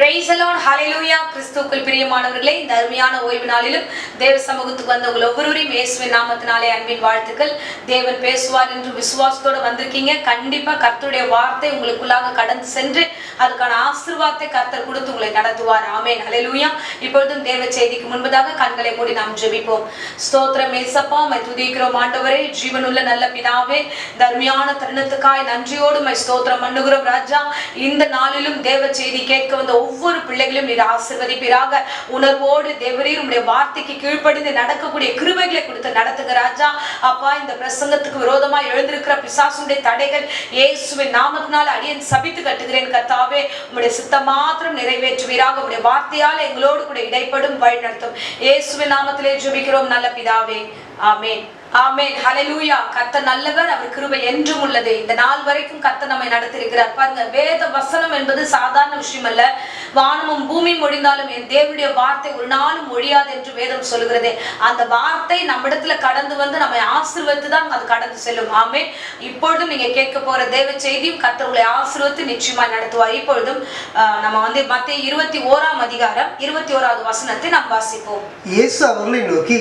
Praise the Lord, hallelujah. கிறிஸ்துவுக்குள் பிரியமானவர்களே, இந்த அருமையான ஓய்வு நாளிலும் தேவ சமூகத்துக்கு வந்த உங்கள் ஒவ்வொருவரையும் இயேசுவின் நாமத்தினாலே அன்பின் வாழ்த்துக்கள். தேவன் பேசுவார் என்று விசுவாசத்தோடு வந்திருக்கீங்க. கண்டிப்பா கர்த்தருடைய வார்த்தை உங்களுக்குள்ளாக கடந்து சென்று அதுக்கான ஆசீர்வாதத்தை கர்த்தர் கொடுத்து உங்களை நடத்துவார். ஆமென், ஹல்லேலூயா. இப்பொழுதும் தேவ செய்திக்கு முன்பதாக கண்களை மூடி நாம் ஜெபிப்போம். ஸ்தோத்திரம் இயேசப்பா, உம்மை துதிக்கிறோம் ஆண்டவரே. ஜீவனுள்ள நல்ல பிதாவே, இந்த அருமையான தருணத்துக்காய் நன்றியோடு உம்மை ஸ்தோத்திரம் பண்ணுகிறோம் ராஜா. இந்த நாளிலும் தேவ செய்தி கேட்க வந்த ஒவ்வொரு பிள்ளைகளும் நீர் ஆசீர்வதிப்பீராக. உணர்வோடு தேவரீர் உம்முடைய வார்த்தைக்கு கீழ்ப்படிந்து நடக்கக்கூடிய கிருபைகளை கொடுத்து நடத்துங்க ராஜா. அப்பா, இந்த பிரசங்கத்துக்கு விரோதமாய் எழுந்திருக்கிற பிசாசுடைய தடைகள் இயேசுவின் நாமத்தினால் அடியேன் சபித்து கட்டுகிறேன் கர்த்தாவே. உம்முடைய சித்தம் மாத்திரம் நிறைவேற்றுவீராக. உம்முடைய வார்த்தையால் எங்களோடு கூட இடைப்படும் வழி நடத்தும். இயேசுவின் நாமத்திலே ஜெபிக்கிறோம் நல்ல பிதாவே, ஆமென். ஆமென், ஹல்லேலூயா. கர்த்தர் நல்லவர், அவர் கிருபை என்றும் உள்ளது. இந்த நாள் வரைக்கும் கர்த்தர் நம்மை நடத்தியிருக்கிறார். பாருங்க, வேத வசனம் என்பது சாதாரண விஷயம் அல்ல. வானமும் பூமியும் ஒழிந்தாலும் என் தேவனுடைய வார்த்தை ஒரு நாளும் ஒழியாது என்று வேதம் சொல்லுகிறது. அந்த வார்த்தை நம்மிடத்துல கடந்து வந்து நம்மை ஆசீர்வதித்து தான் அது கடந்து செல்லும். ஆமென். இப்பொழுதும் நீங்க கேட்க போற தேவ செய்தியும் கர்த்தர் உங்களை ஆசீர்வதித்து நிச்சயமாய் நடத்துவார். இப்பொழுதும் நம்ம மத்தேயு 21ஆம் அதிகாரம் 21வது வசனத்தை நாம் வாசிப்போம். இயேசு அவர்களை நோக்கி,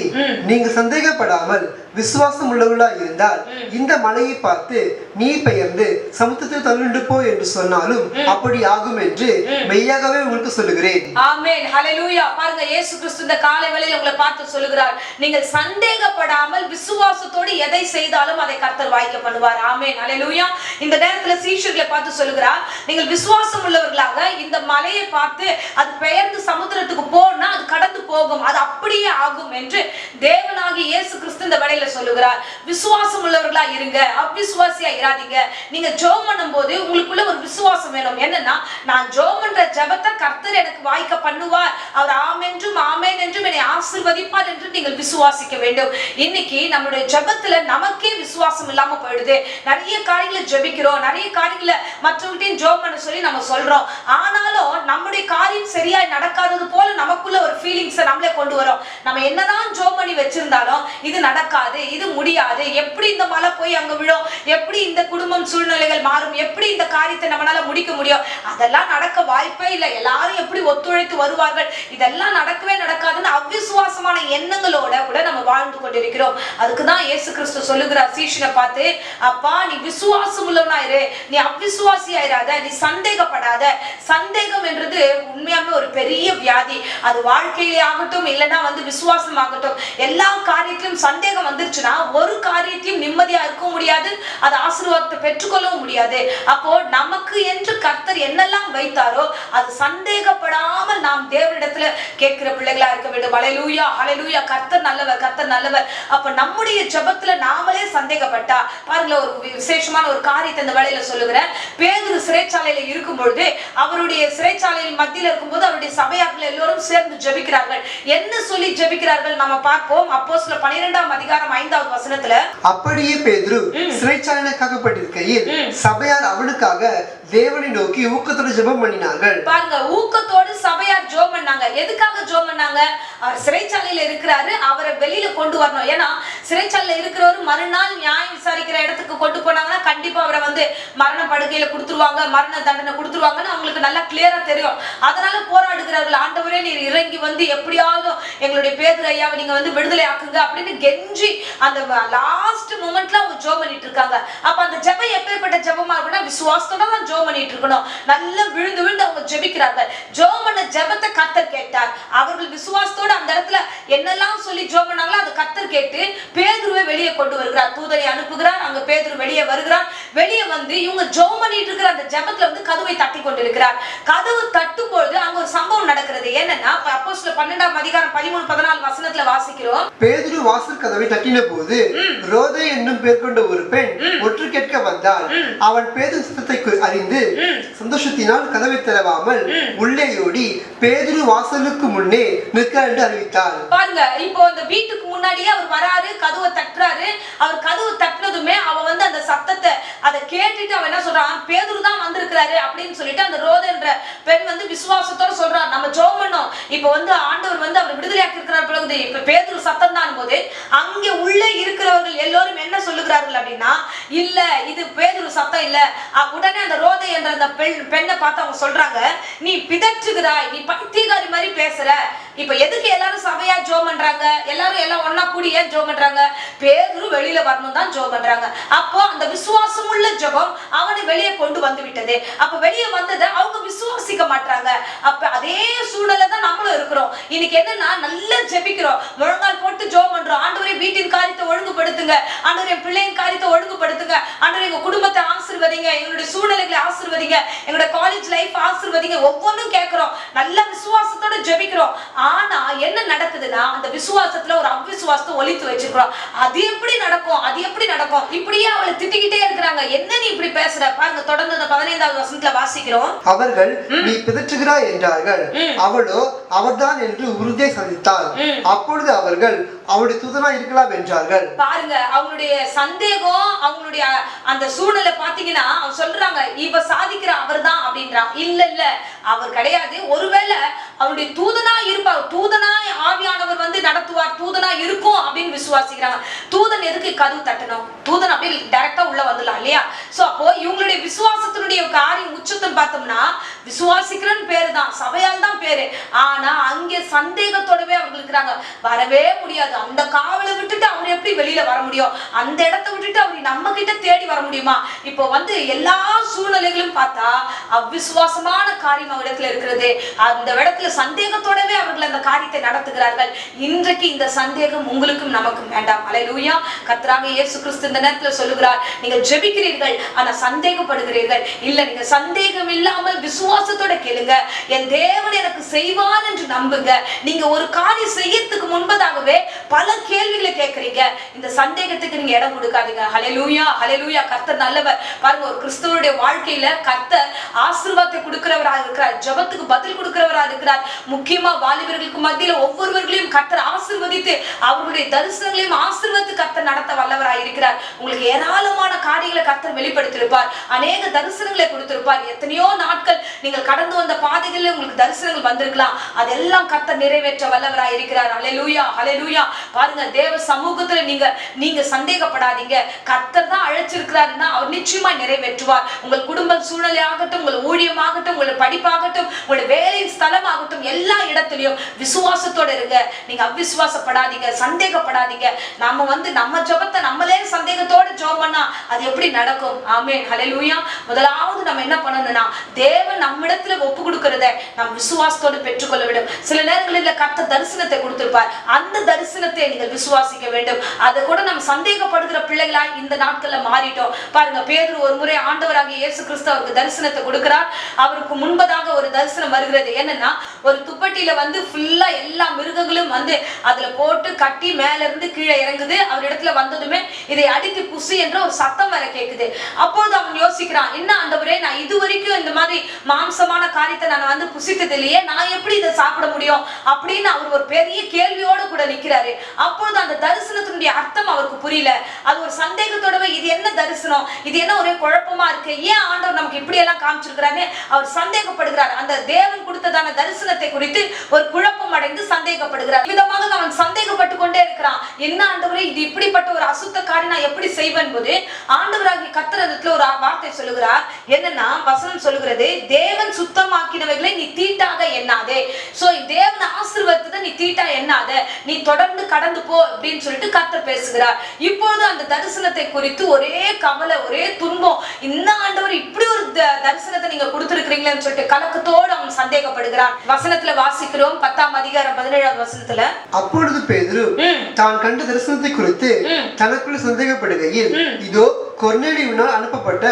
நீங்க சந்தேகப்படாமல் விசுவாசம் உள்ளவர்களாய் இருந்தால் இந்த மலையை பார்த்து நீ பெயர்ந்து சமுத்திரத்தில் தள்ளுண்டு போ என்று சொன்னாலும் அப்படி ஆகும் என்று மெய்யாகவே உங்களுக்கு சொல்லுகிறேன். ஆமென், ஹல்லேலூயா. பாருங்க, இயேசு கிறிஸ்து இந்த காலை வேளையில உங்களை பார்த்து சொல்லுகிறார், நீங்கள் சந்தேகப்படாமல் விசுவாசத்தோடு எதை செய்தாலும் அதை கர்த்தர் வாய்க்க பண்ணுவார். ஆமென், ஹல்லேலூயா. இந்த நேரத்துல சீஷர்களை பார்த்து சொல்லுகிறார், நீங்கள் விசுவாசம் உள்ளவர்களாக இந்த மலையை பார்த்து அது பெயர்ந்து சமுத்திரத்துக்கு போனா அது கடந்து போகும், அது அப்படியே ஆகும் என்று தேவனாகிய இயேசு கிறிஸ்து இந்த வேளையில சொல்லுகிறார். விசுவாசம் உள்ளவர்களா இருங்க, அவிசுவாசியா இராதீங்க. நீங்க ஜெபம் பண்ணும்போது உங்களுக்குள்ள ஒரு விசுவாசம் வேணும். என்னன்னா, நான் ஜெபம் பண்ற ஜெபத்தை கர்த்தர் எனக்கு வாய்க்க பண்ணுவார், அவர் ஆமென்றும் ஆமென் என்றும் என்னை ஆசீர்வதிப்பார் என்று நீங்கள் விசுவாசிக்க வேண்டும். இன்னைக்கு நம்மளுடைய ஜெபத்துல நமக்கே விசுவாசம் இல்லாம போயிடுது. நிறைய காரியங்களை ஜெபிக்கிறோம், நிறைய காரியங்களை மற்றவங்கள்ட்டையும் ஜெபம் பண்ண சொல்லி நம்ம சொல்றோம். ஆனாலும் நம்முடைய காரியம் சரியாய் நடக்காதது போல நமக்குள்ள ஒரு ஃபீலிங்ஸை நம்மளே கொண்டு வரோம். நம்ம என்னதான் ஜெபம் பண்ணி வச்சிருந்தாலும் இது நடக்காது, இது முடியாது, எப்படி இந்த மலை போய் அங்க விழும், எப்படி இந்த குடும்பம் சூழ்நிலைகள் மாறும், எப்படி இந்த காரியத்தை நம்மளால முடிக்க முடியும், அதெல்லாம் நடக்க வாய்ப்பே இல்லை, எல்லாரும் எப்படி ஒத்துழைத்து வருவார்கள், இதெல்லாம் நடக்கவே நடக்காதுன்னு அவிசுவாசமான எண்ணங்களோட கூட நம்ம வாழ்ந்து கொண்டிருக்கிறோம். அதுக்குதான் இயேசு கிறிஸ்து சொல்லுகிறார் சீஷனை பார்த்து, அப்பா நீ விசுவாசம் உள்ளவனாயிரு, நீ அவிசுவாசியாயிராத, நீ சந்தேகப்படாத. சந்தேகம் என்றது உண்மையாவே ஒரு பெரிய வியாதி. அது வாழ்க்கையிலே ஆகட்டும், இல்லைன்னா விசுவாசம் ஆகட்டும், எல்லா காரியத்திலும் சந்தேகம் வந்துருச்சுன்னா ஒரு காரியத்தையும் நிம்மதியா இருக்க முடியாது, அது ஆசீர்வாதத்தை பெற்றுக்கொள்ளவும் முடியாது. அப்போ நமக்கு என்று கர்த்தர் என்னெல்லாம் வைத்தாரோ அது சந்தேகப்படாமல் நாம் தேவனிடத்துல கேட்கிற பிள்ளைகளா இருக்க வேண்டும். ஹல்லேலூயா, ஹல்லேலூயா. கர்த்தர் நல்லவர், கர்த்தர் நல்லவர். அப்ப நம்முடைய ஜெபத்துல நாமளே சந்தேகப்பட்டா, பாருங்க, ஒரு விசேஷமான ஒரு காரியத்தை இந்த வேளையில சொல்லுகிறேன். பேதுரு சிறைச்சாலையில இருக்கும் பொழுது, அவருடைய சிறைச்சாலையில் மத்தியில இருக்கும்போது அவருடைய சபையார்கள் எல்லோரும் சேர்ந்து ஜெபிக்கிறார்கள். என்ன சொல்லி ஜெபிக்கிறார்கள் நம்ம பார்ப்போம். அப்போஸ்தலர் 12ஆம் அதிகாரம் 5வது வசனத்துல, அப்படியே பேதுரு சிறைச்சாலையில் காக்கப்பட்டிருக்கையில் சபையார் அவனுக்காக தேவனை நோக்கி ஊக்கத்தோடு ஜெபம் பண்ணினார்கள். பாருங்க, ஊக்கத்தோடு சபையார் ஜெபம் பண்ணாங்க. எதுக்காக ஜெபம் பண்ணாங்க? அவர் சிறைச்சாலையில இருக்கிறாரு, அவரை வெளியில கொண்டு வரணும். ஏன்னா சிறைச்சாலையில இருக்கிறவரு மறுநாள் நியாயம் விசாரிக்கிற இடத்துக்கு கொண்டு போனாங்கன்னா கண்டிப்பா அவரை மரண படுக்கையில கொடுத்துருவாங்க, மரண தண்டனை கொடுத்துருவாங்கன்னு அவங்களுக்கு நல்லா கிளியரா தெரியும். அதனால போராடுகிறார்கள். ஆண்டவரே நீர் இறங்கி எப்படியாவது எங்களுடைய பேதுரு ஐயாவை நீங்க விடுதலை ஆக்குங்க அப்படின்னு கெஞ்சி அந்த லாஸ்ட் மொமெண்ட்ல அவங்க ஜெபம் பண்ணிட்டு இருக்காங்க. அப்ப அந்த ஜெபம் எப்பேற்பட்ட ஜெபமா இருக்குன்னா, விசுவாசத்தோட தான் ஜெபம் பண்ணிட்டு இருக்கணும். நல்லா விழுந்து விழுந்து அவங்க ஜெபிக்கிறார்கள். ஜெபம் பண்ண ஜெபத்தை கர்த்தர் கேட்டார். அவர்கள் விசுவாசத்தோட அந்த இடத்துல என்னெல்லாம் சொல்லி ஜெபம் பண்ணாங்களோ அது கர்த்தர் கேட்டு பேதுருவை வெளியே கொண்டு வருகிறார். தூதரை அனுப்புகிறார். அங்க பேதுரு வெளியே வருகிறார். வெளியே இவங்க ஜெபம் பண்ணிட்டு இருக்கிற அந்த ஜெபத்துல கதவை தட்டி கொண்டிருக்கிறார். கதவு தட்டும் பொழுது அங்க ஒரு சம்பவம் நடக்கிறது. என்னன்னா, அப்போஸ்தலர் 12ஆம் அதிகாரம் 13-14 வசனத்துல வாசிக்கிறோம். பேதுரு வாசல் கதவை தட்டின போது ரோதை என்னும் பேர் கொண்ட ஒரு பெண் ஒற்று கேட்க வந்தாள். அவன் பேதுரு சத்தத்தை அறிந்து சந்தோஷத்தினால் கதவை திறவாமல் உள்ளே ஓடி பேதுரு வாசலுக்கு முன்னே நிற்க என்று அறிவித்தாள். பாருங்க, இப்போ அந்த வீட்டுக்கு முன்னாடியே அவர் வராரு, கதவை தட்டுறாரு. அவர் கதவு தட்டினதுமே அவ அந்த சத்தத்தை அதை கேட்டுட்டு அவன் என்ன சொல்றான், பேதுரு தான் வந்திருக்கிறாரு அப்படின்னு சொல்லிட்டு அந்த ரோதை என்ற பெண் வந்து விசுவாசத்தோட சொல்றா, நம்ம ஜெபம் பண்ணோம், இப்ப வந்து ஆண்டவர் வந்து அவர் விடுதலையாக்கி இருக்கிறார் பிறகு இப்ப பேதுரு சத்தம் தான் போது அங்கே உள்ளே இருக்கிறவர்கள் எல்லோரும் என்ன சொல்லுகிறார்கள் அப்படின்னா, இல்ல இது பேதுரு சத்தம் இல்ல. உடனே அந்த ரோதை என்ற அந்த பெண்ணை பார்த்து அவங்க சொல்றாங்க, நீ பிதற்றுகிறாய், நீ பைத்தியக்காரி மாதிரி பேசுற. இப்ப எதுக்கு எல்லாரும் சபையா ஜெபம் பண்றாங்க, எல்லாரும் எல்லாம் ஒண்ணா கூடி ஏன் ஜெபம் பண்றாங்க, பேதுரு வெளியில வரணும் தான் ஜெபம் பண்றாங்க. அப்போ அந்த விசுவாசம் உள்ள ஜெபம் அவனை வெளியே கொண்டு வந்து விட்டது. அப்ப வெளியே வந்ததை அவங்க விசுவாசிக்க மாட்டாங்க. அப்ப அதே சூழ்நிலை தான் நம்மளும் இருக்கிறோம். இன்னைக்கு என்னன்னா, நல்லா ஜெபிக்கிறோம், முழங்கால் போட்டு ஜெபம் பண்றோம், ஆண்டவரே வீட்டின் காரியத்தை ஒழுங்குபடுத்துங்க, ஆண்டவரே பிள்ளையின் காரியத்தை ஒழுங்குபடுத்துங்க, ஆண்டவரே எங்க குடும்பத்தை ஆசீர்வதிங்க, எங்களுடைய சூழ்நிலைகளை ஆசீர்வதிங்க, எங்களுடைய காலேஜ் லைஃப் ஆசீர்வதிங்க, ஒவ்வொன்றும் கேட்கிறோம், நல்ல விசுவாசத்தோட ஜெபிக்கிறோம். ஆனா என்ன நடக்குதுன்னா, அந்த விசுவாசத்துல ஒரு அவிசுவாசத்தை ஒளித்து வச்சிருக்கிறோம். அது எப்படி நடக்கும், அது எப்படி நடக்கும், இப்படியே அவளை திட்டிக்கிட்டே இருக்கிறாங்க. என்ன நீ இப்படி பேசுற பாருங்க, தொடர்ந்து அந்த 15வது வசனத்துல வாசிக்கிறோம். அவர்கள் நீ பிதற்றுகிறாய் என்றார்கள், அவளோ அவர்தான் என்று உறுதியை சந்தித்தாள். அப்பொழுது அவர்கள் அவருடைய தூதனா இருக்கலாம் என்றார்கள். பாருங்க, அவங்களுடைய சந்தேகம், அவங்களுடைய அந்த சூழ்நிலை பாத்தீங்கன்னா, அவங்க சொல்றாங்க இவ சாதிக்கிற அவர் தான் அப்படின்றான். இல்ல இல்ல, அவர் கிடையாது. ஒருவேளை அவருடைய தூதனா இருப்பார், தூதனா ஆவியானவர் வந்து நடத்துவார், தூதனா இருக்கும் அப்படின்னு விசுவாசிக்கிறாங்க. தூதன் எதுக்கு கதவு தட்டணும், தூதன் அப்படியே டைரக்டா உள்ள வந்துடலாம் இல்லையா? சோ அப்போ இவங்களுடைய விசுவாசத்தினுடைய காரியம் உச்சத்தை பார்த்தோம்னா, விசுவாசிக்கிறன்னு பேரு தான், சபையால் தான் பேரு. ஆனா அங்கே சந்தேகத்தோடவே அவர்கள் இருக்கிறாங்க. வரவே முடியாது, அந்த காவலை விட்டுட்டு அவர் எப்படி வெளியில வர முடியும், அந்த இடத்தை விட்டுட்டு அவர் நம்ம கிட்ட தேடி வர முடியுமா? இப்போ வந்து எல்லா சூழ்நிலைகளும் பார்த்தா அவ்விசுவாசமான காரியம் அவரிடத்துல இருக்கிறது. அந்த இடத்துல சந்தேகத்தோடவே அவர்கள் அந்த காரியத்தை நடத்துகிறார்கள். இன்றைக்கு இந்த சந்தேகம் உங்களுக்கும் நமக்கும் வேண்டாம். அல்லேலூயா. கர்த்தராகிய இயேசு கிறிஸ்து இந்த நேரத்துல சொல்லுகிறார், நீங்கள் ஜெபிக்கிறீர்கள் ஆனா சந்தேகப்படுகிறீர்கள். இல்ல, நீங்க சந்தேகம் இல்லாமல் விசுவாசத்தோட கேளுங்க, என் தேவன் எனக்கு செய்வான் என்று நம்புங்க. நீங்க ஒரு காரியம் செய்யறதுக்கு முன்பதாகவே பல கேள்விகளை கேட்கறீங்க, இந்த சந்தேகத்துக்கு நீங்க இடம் கொடுக்காதீங்க. ஹல்லேலூயா, ஹல்லேலூயா. கர்த்தர் நல்லவர். பாருங்க, ஒரு கிறிஸ்தவனுடைய வாழ்க்கையில கர்த்தர் ஆசீர்வாதத்தை கொடுக்கிறவராக இருக்கிறார், ஜெபத்துக்கு பதில் கொடுக்கிறவராக இருக்கிறார். முக்கியமா வாலிபர்களுக்கு மத்தியில ஒவ்வொருவர்களையும் கர்த்தர் ஆசீர்வதித்து அவர்களுடைய தரிசனங்களையும் ஆசீர்வதித்து கர்த்தர் நடத்த வல்லவராக இருக்கிறார். உங்களுக்கு ஏராளமான காரியங்களை கர்த்தர் வெளிப்படுத்தியிருப்பார், அநேக தரிசனங்களை கொடுத்திருப்பார். எத்தனையோ நாட்கள் நீங்கள் கடந்து வந்த பாதைகளில் உங்களுக்கு தரிசனங்கள் வந்திருக்கலாம், அதெல்லாம் கர்த்தர் நிறைவேற்ற வல்லவராக இருக்கிறார். ஹல்லேலூயா, ஹல்லேலூயா. பாருங்க, தேவ சமூகத்துல நீங்க சந்தேகப்படாதீங்க. கர்த்தர் தான் அழைச்சிருக்கிறாருன்னா அவர் நிச்சயமா நிறைவேற்றுவார். உங்கள் குடும்ப சூழ்நிலை ஆகட்டும், உங்கள் ஊழியமாகட்டும், உங்கள் படிப்பாகட்டும், உங்களுடைய வேலையின் ஸ்தலம் ஆகட்டும், எல்லா இடத்துலயும் விசுவாசத்தோட இருங்க. நீங்க அவிசுவாசப்படாதீங்க, சந்தேகப்படாதீங்க. நம்ம வந்து நம்ம ஜெபத்தை நம்மளே சந்தேகத்தோட ஜெபம் பண்ணா அது எப்படி நடக்கும்? ஆமென், ஹல்லேலூயா. முதலாவது நம்ம என்ன பண்ணணும்னா, தேவன் நம்மிடத்துல ஒப்பு கொடுக்கிறத நாம் விசுவாசத்தோடு பெற்றுக்கொள்ள வேண்டும். சில நேரங்களில் கர்த்தர் தரிசனத்தை கொடுத்திருப்பார், அந்த தரிசனத்தை நீங்கள் விசுவாசிக்க வேண்டும். அதை கூட நம்ம சந்தேகப்படுகிற பிள்ளைகளா இந்த நாட்கள்ல மாறிட்டோம். பாருங்க, பேதுரு ஒரு முறை ஆண்டவராகிய இயேசு கிறிஸ்து அவருக்கு தரிசனத்தை கொடுக்கிறார். அவருக்கு முன்பதாக ஒரு தரிசனம் வருகிறது. என்னன்னா, ஒரு துப்பட்டியில வந்து ஃபுல்லா எல்லா மிருகங்களும் வந்து அதுல போட்டு கட்டி மேல இருந்து கீழே இறங்குது. அவர் இடத்துல வந்ததுமே இதை அடித்து புசி என்ற ஒரு சத்தம் வர கேக்குது. அப்போது அவன் யோசிக்கிறான், என்ன ஆண்டவரே, நான் இது வரைக்கும் இந்த மாதிரி மாம்சமான காரியத்தை நான் வந்து புசித்தது இல்லையே, நான் எப்படி இதை சாப்பிட முடியும் அப்படின்னு அவர் ஒரு பெரிய கேள்வியோட கூட நிக்கிறாரு. அப்பொழுது அந்த தரிசனத்தினுடைய அர்த்தம் அவருக்கு புரியல. அது ஒரு சந்தேகத்தோடவே, இது என்ன தரிசனம், இது என்ன ஒரே குழப்பமா இருக்கு, ஏன் ஆண்டவர் நமக்கு இப்படி எல்லாம் காமிச்சிருக்கிறாரு அவர் சந்தேகப்படுகிறார். அந்த தேவன் கொடுத்ததான தரிசனத்தை குறித்து ஒரு குழப்பம் அடைந்து சந்தேகப்படுகிறார். விதமாக அவன் சந்தேகப்பட்டு கொண்டே இருக்கிறான். என்ன ஆண்டவரே, இது இப்படிப்பட்ட ஒரு அசுத்த காரியம் நான் எப்படி செய்வேன் போது ஆண்டவராகிய கர்த்தர் அதுல ஒரு வார்த்தை சொல்லுகிறார். என்னன்னா, வசனம் சொல்லுகிறது, தேவன் சுத்தமாக்கினவைகளை நீ தீட்டாக எண்ணாதே. சோ தேவன் ஆசீர்வதித்ததை நீ தீட்டா எண்ணாத, நீ தொடர்ந்து கடந்து போ அப்படின்னு சொல்லிட்டு கர்த்தர் பேசுகிறார். இப்பொழுது அந்த தரிசனத்தை குறித்து ஒரே கவலை, ஒரே துன்பம். இந்த ஆண்டவர் இப்படி ஒரு தரிசனத்தை நீங்க கொடுத்திருக்கிறீங்களேன்னு சொல்லிட்டு கலக்கத்தோடு அவன் சந்தேகப்படுகிறான். வசனத்துல வாசிக்கிறோம், 10ஆம் அதிகாரம் 17வது வசனத்துல, அப்பொழுது பேதுரு தான் கண்ட தரிசனத்தை குறித்து தனக்குள்ள சந்தேகப்படுகையில், இதோ கொர்நேலியுவினால் அனுப்பப்பட்ட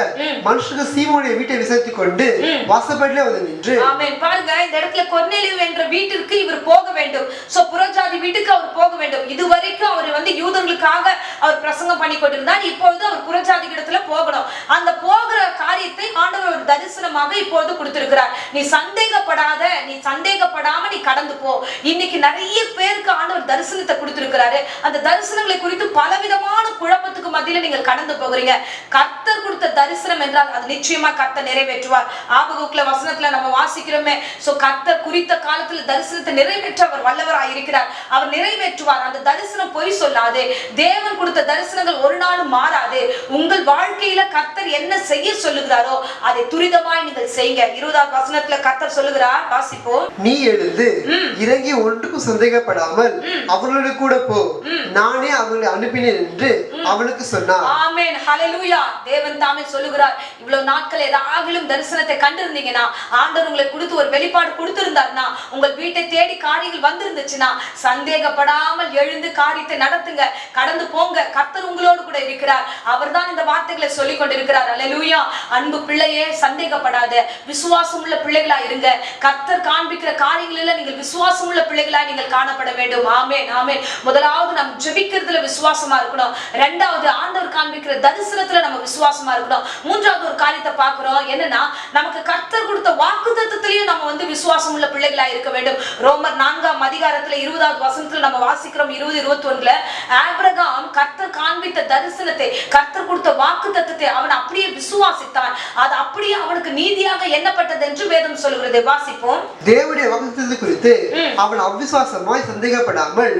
மனுஷர்கள் சீமோனுடைய வீட்டை விசாரித்துக் கொண்டு வாசப்படியிலே வந்து நின்று. ஆமென். பாருங்க, இந்த இடத்துல கொர்நேலியு என்ற வீட்டிற்கு இவர் போக வேண்டும். சோ புறஜாதி வீட்டுக்கு அவர் போக வேண்டும். இதுவரைக்கும் அவர் வந்து யூதர்களுக்காக அவர் பிரசங்கம் பண்ணி கொண்டிருந்தார். இப்பொழுது அவர் புறஜாதி இடத்துல போகணும். அந்த போகிற காரியத்தை ஆண்டவர் ஒரு தரிசனமாக இப்பொழுது கொடுத்திருக்கிறார். நீ சந்தேகப்படாத, நீ சந்தேகப்படாம நீ கடந்து போ. இன்னைக்கு நிறைய பேருக்கு ஆண்டவர் தரிசனத்தை கொடுத்திருக்கிறாரு. அந்த தரிசனங்களை குறித்து பலவிதமான குழப்பத்துக்கு மத்தியில நீங்கள் கடந்து போகிறீங்க. கர்த்தர் கொடுத்த தரிசனம் என்றால் அது நிச்சயமா கர்த்தர் நிறைவேற்றுவார். ஆபகுக்குல வசனத்துல நம்ம வாசிக்கிறோமே, சோ கர்த்தர் குறித்த காலத்துல தரிசனத்தை நிறைவேற்ற அவர் வல்லவராய் இருக்கிறார். அவர் நிறைவேற்றுவார். அந்த தரிசனம் பொய் சொல்லாது. தேவன் கொடுத்த தரிசனங்கள் ஒரு நாளும் மாறாது. உங்கள் வாழ்க்கையில கர்த்தர் என்ன செய்ய சொல்லுகிறாரோ அதை துரிதமாய் நீங்கள் செய்யுங்க. 20வது வசனத்துல கர்த்தர் சொல்லுகிறார், வாசிப்போம். நீ எழுந்து இறங்கி ஒன்றுக்கும் சந்தேகப்படாமல் அவர்களோடு கூட போ, நானே அவர்களை அனுப்பினேன் என்று அவனுக்கு சொன்னார். ஆமென், ஹல்லேலூயா. தேவன் தாமே சொல்லுகிறார், இவ்வளவு நாட்கள் ஏதாகிலும் தரிசனத்தை கண்டிருந்தீங்கன்னா, ஆண்டவர் உங்களை கொடுத்து ஒரு வெளிப்பாடு கொடுத்திருந்தார்னா, உங்கள் வீட்டை தேடி காரியங்கள் வந்திருந்துச்சுன்னா, சந்தேகப்படாமல் எழுந்து காரியத்தை நடத்துங்க, கடந்து போங்க. கர்த்தர் உங்களோடு கூட இருக்கிறார். அவர்தான் இந்த வார்த்தைகளை சொல்லிக் கொண்டிருக்கிறார். ஹல்லேலூயா. அன்பு பிள்ளையே, சந்தேகப்படாத, விசுவாசம் உள்ள பிள்ளைகளா இருங்க. கர்த்தர் காண்பிக்கிற காரியங்களில நீங்கள் விசுவாசம் உள்ள பிள்ளைகளா நீங்கள் காணப்பட வேண்டும். ஆமென், ஆமென். முதலாவது நாம் ஜெபிக்கிறதுல விசுவாசமா இருக்கணும். இரண்டாவது ஆண்டவர் காண்பிக்கிற தரிசனத்துல நம்ம விசுவாசமா இருக்கணும். மூன்றாவது ஒரு காரியத்தை பார்க்கிறோம், என்னன்னா நமக்கு கர்த்தர் கொடுத்த வாக்குத்தத்தத்திலேயே நம்ம விசுவாசம் உள்ள பிள்ளைகளா இருக்க வேண்டும். ரோமர் 4ஆம் அதிகாரத்துல 20வது வசனத்துல நம்ம வாசிக்கிறோம், 20-21ல ஆபிரகாம் கர்த்தர் காண்பித்த தரிசனத்தை, கர்த்தர் கொடுத்த வாக்குத்தத்தத்தை அவன் அப்படியே விசுவாசித்தான். அது அப்படியே அவனுக்கு நீதியாக எண்ணப்பட்டது என்று வேதம் சொல்கிறது. வாசிப்போம். தேவனுடைய வாக்குத்தத்தத்தை குறித்து அவன் அவிசுவாசமாய் சந்தேகப்படாமல்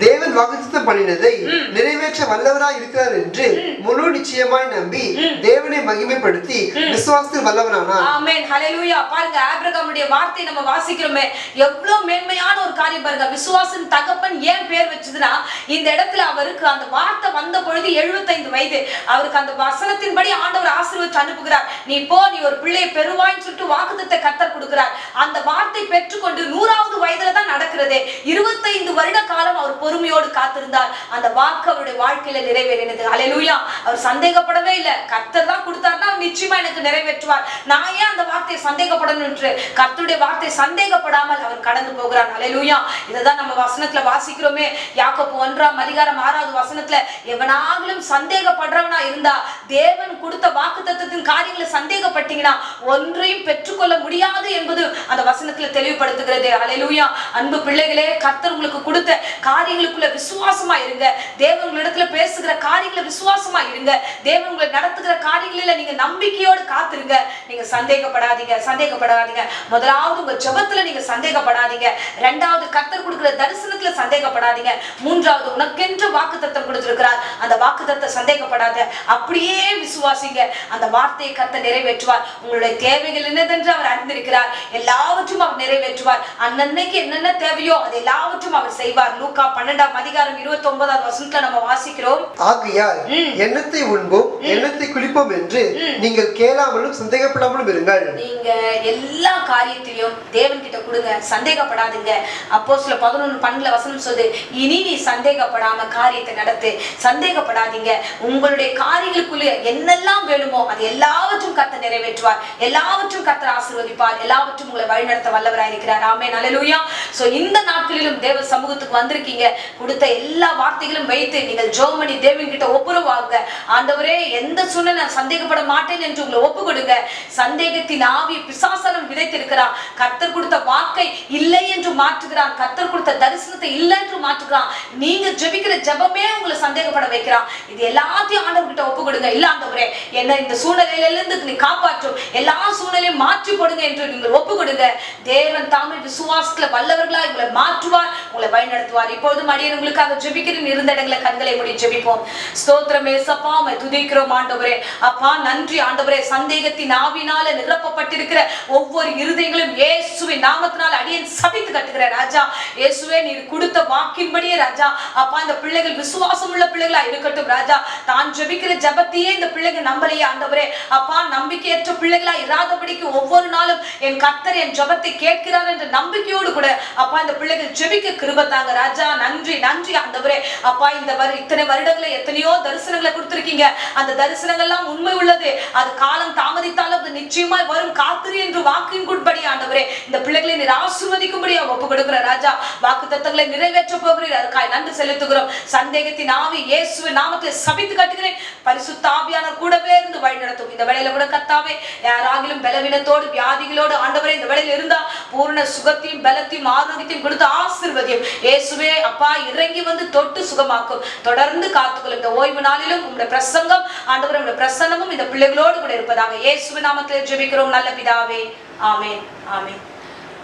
தேவன் வாக்குத்தத்தம் பண்ணினதை நிறைவேற்ற வல்லவராய் இருக்கிறார் என்று முழு நிச்சயமாய் நம்பி தேவனை மகிமைப்படுத்தி விசுவாசத்தில் வல்லவனானான். ஆமென், ஹல்லேலூயா. பாருங்க, ஆபிரகாமுடைய வார்த்தை நம்ம வாசிக்கிறோமே, எவ்வளவு மேன்மையான ஒரு காரியம் பாருங்க. விசுவாசின் தகப்பன் ஏன் பேர் வச்சதுன்னா, இந்த இடத்துல அவருக்கு அந்த வார்த்தை வந்த பொழுது 75 வயது. அவருக்கு அந்த வசனத்தின்படி ஆண்டவர் ஆசீர்வதித்து அனுப்புகிறார். நீ போ, நீ ஒரு பிள்ளையை பெறுவாய்ன்னு சொல்லிட்டு வாக்குத்தத்தத்தை கர்த்தர் கொடுக்கிறார். அந்த வார்த்தை பெற்றுக்கொண்டு 100வது வயதுல தான் நடக்கிறது. 25 வருட காலம் அவர் பொறுமையோடு காத்திருந்தார். அந்த வாக்கு அவருடைய வாழ்க்கையில நிறைவேறினது. ஹல்லேலூயா. அவர் சந்தேகப்படவே இல்லை. கர்த்தர் தான் கொடுத்தார்னா அவர் நிச்சயமா எனக்கு நிறைவேற்றுவார். நான் ஏன் அந்த வார்த்தையை சந்தேகப்படணும் என்று கர்த்தருடைய வார்த்தை சந்தேகப்படாமல் அவர் கடந்து போகிறார். ஹல்லேலூயா. இததான் நம்ம வசனத்துல வாசிக்கிறோமே, யாக்கோபு 1ஆம் அதிகாரம் 6வது வசனத்துல, எவனாகிலும் சந்தேகப்படுறவனா இருந்தா, தேவன் கொடுத்த வாக்குத்தத்தத்தின் காரியங்களை சந்தேகப்பட்டீங்கன்னா ஒன்றையும் பெற்றுக்கொள்ள முடியாது என்பது அந்த வசனத்துல தெளிவுபடுத்துகிறது. ஹல்லேலூயா. அன்பு பிள்ளைகளே, கர்த்தர் உங்களுக்கு கொடுத்த காரியங்களுக்குள்ள விசுவாசமா இருங்க. தேவன் உங்களிடத்துல பேசுகிற காரியங்களை விசுவாசமா இருங்க. தேவன் உங்களை நடத்துகிற காரியங்களில நீங்க நம்பிக்கையோடு காத்திருங்க. நீங்க சந்தேகப்படாதீங்க, சந்தேகப்படாதீங்க. முதலாவது உங்க ஜெபத்துல நீங்க சந்தேகப்படாதீங்க. இரண்டாவது கர்த்தர் கொடுக்கிற தரிசனத்துல சந்தேகப்படாதீங்க. மூன்றாவது உனக்கென்று வாக்குத்தத்தம் கொடுத்திருக்கிறார், அந்த வாக்குத்தத்தத்தை சந்தேகப்படாத, அப்படியே விசுவாசிங்க. அந்த வார்த்தையை கர்த்தர் நிறைவேற்றுவார். உங்களுடைய தேவைகள் என்னதென்று அவர் அறிந்திருக்கிறார். எல்லாவற்றும் அவர் நிறைவேற்றுவார். அன்னன்னைக்கு என்னென்ன தேவையோ அது எல்லாவற்றும் அவர் செய்வார். லூக்கா 12ஆம் அதிகாரம் 29வது வசனத்துல நம்ம வாசிக்கிறோம், ஆகையால் எண்ணத்தை உண்போம் எண்ணத்தை குளிப்போம் என்று நீங்கள் கேளாமலும் சந்தேகப்படாமலும் இருங்கள். நீங்க எல்லா காரியத்திலையும் தேவன் கிட்ட கொடுங்க, சந்தேகப்படாதீங்க. அப்போஸ்தலர் 11:12 வசனம் சொல்லுது, இனி நீ சந்தேகப்படாம காரியத்தை நடத்து, சந்தேகப்படாதீங்க. உங்களுடைய காரியங்களுக்குள்ள என்னெல்லாம் வேணுமோ அது எல்லாவற்றும் கர்த்தர் நிறைவேற்றுவார். எல்லாவற்றும் கர்த்தர் ஆசீர்வதிப்பார். எல்லாவற்றும் உங்களை வழிநடத்த வல்லவராய் இருக்கிறார். ஆமென், ஹல்லேலூயா. சோ இந்த நாட்களிலும் தேவ சமூகத்துக்கு வந்திருக்கீங்க. கொடுத்த எல்லா வார்த்தைகளும் வைத்து நீங்கள் ஜெபம் பண்ணி தேவன் கிட்ட ஒப்புரவாகுங்க. ஆண்டவரே, எந்த சூழ்நிலை நான் சந்தேகப்பட மாட்டேன் என்று உங்களை ஒப்பு கொடுங்க. சந்தேகத்தின் ஆவி பிசாசனம் விதைத்திருக்கிறான். கர்த்தர் கொடுத்த வாக்கை இல்லை என்று மாற்றுகிறான். கர்த்தர் கொடுத்த தரிசனத்தை இல்லை என்று மாற்றுகிறான். நீங்க ஜெபிக்கிற ஜெபமே உங்களை சந்தேகப்பட வைக்கிறான். இது எல்லாத்தையும் ஆண்டவர் கிட்ட ஒப்பு கொடுங்க. இல்ல ஆண்டவரே, என்ன இந்த சூழ்நிலையில இருந்து நீ காப்பாற்றும், எல்லா சூழ்நிலையும் மாற்றி போடுங்க என்று நீங்கள் ஒப்பு கொடுங்க. தேவன் தாமே விசுவாசத்துல வல்லவர்களா உங்களை மாற்றுவார், உங்களை வழிநடத்துவார். இப்பொழுதும் அடியேன் உங்களுக்காக ஜெபிக்கிறேன். இருந்த இடங்களை கண்களை மூடி ஜெபிப்போம். ஸ்தோத்திரம் ஏசப்பா, உம்மை துதிக்கிறோம் ஆண்டவரே. அப்பா நன்றி ஆண்டவரே. சந்தேகத்தின் ஆவினால நிரப்பப்பட்டிருக்கிற ஒவ்வொரு இருதயங்களும் இயேசுவின் நாமத்தினால் அடியேன் சபித்து கட்டுகிறேன் ராஜா. இயேசுவே, நீர் கொடுத்த வாக்கின்படியே ராஜா, அப்பா இந்த பிள்ளைகள் விசுவாசம் உள்ள பிள்ளைகளா இருக்கட்டும் ராஜா. தான் ஜெபிக்கிற ஜெபத்தையே இந்த பிள்ளைகள் நம்பலையே ஆண்டவரே. அப்பா நம்பிக்கையற்ற பிள்ளைகளா இராதபடிக்கு ஒவ்வொரு நாளும் என் கர்த்தர் என் ஜெபத்தை கேட்கிறார் என்ற நம்பிக்கையோடு கூட அப்பா இந்த பிள்ளைகள் ஜெபிக்க கிருபை தாங்க ராஜா. நன்றி நன்றி ஆண்டவரே. அப்பா இந்த இத்தனை வருடங்களை எத்தனையோ தரிசனங்களை கொடுத்திருக்கீங்க. அந்த தரிசனங்கள்லாம் உண்மை உள்ளது. அது காலம் தாமதித்தாலும் அது நிச்சயமாய் வரும். காத்திரு என்று வாக்கின் கூட்படி ஆண்டவரே இந்த பிள்ளைகளை நீர் ஆசீர்வதிக்கும்படியா ஒப்பு கொடுக்கிற ராஜா. வாக்கு தத்தங்களை நிறைவேற்ற போகிறீர், அதுக்காய் நன்றி செலுத்துகிறோம். சந்தேகத்தின் ஆவி இயேசுவின் நாமத்தில் சபித்து கட்டுகிறேன். பரிசுத்த ஆவியானவர் கூடவே இருந்து வழி நடத்தும். இந்த வேளையில கூட கர்த்தாவே, யாராகிலும் பலவீனத்தோடு வியாதிகளோடு ஆண்டவரே இந்த வேளையில இருந்தா பூர்ண சுகத்தையும் பலத்தையும் ஆரோக்கியத்தையும் கொடுத்து ஆசீர்வதியும். இயேசுவே அப்பா, இறங்கி வந்து வந்து தொட்டு சுகமாக்கும். தொடர்ந்து காத்துக்கொள்ளும். இந்த ஓய்வு நாளிலும் உங்களுடைய பிரசங்கம் ஆண்டவரே, உங்களுடைய பிரசன்னமும் இந்த பிள்ளைகளோடு கூட இருப்பதாக இயேசுவின் நாமத்தில் ஜெபிக்கிறோம் நல்ல பிதாவே. ஆமென். ஆமென்.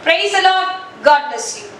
Praise the Lord. God bless you.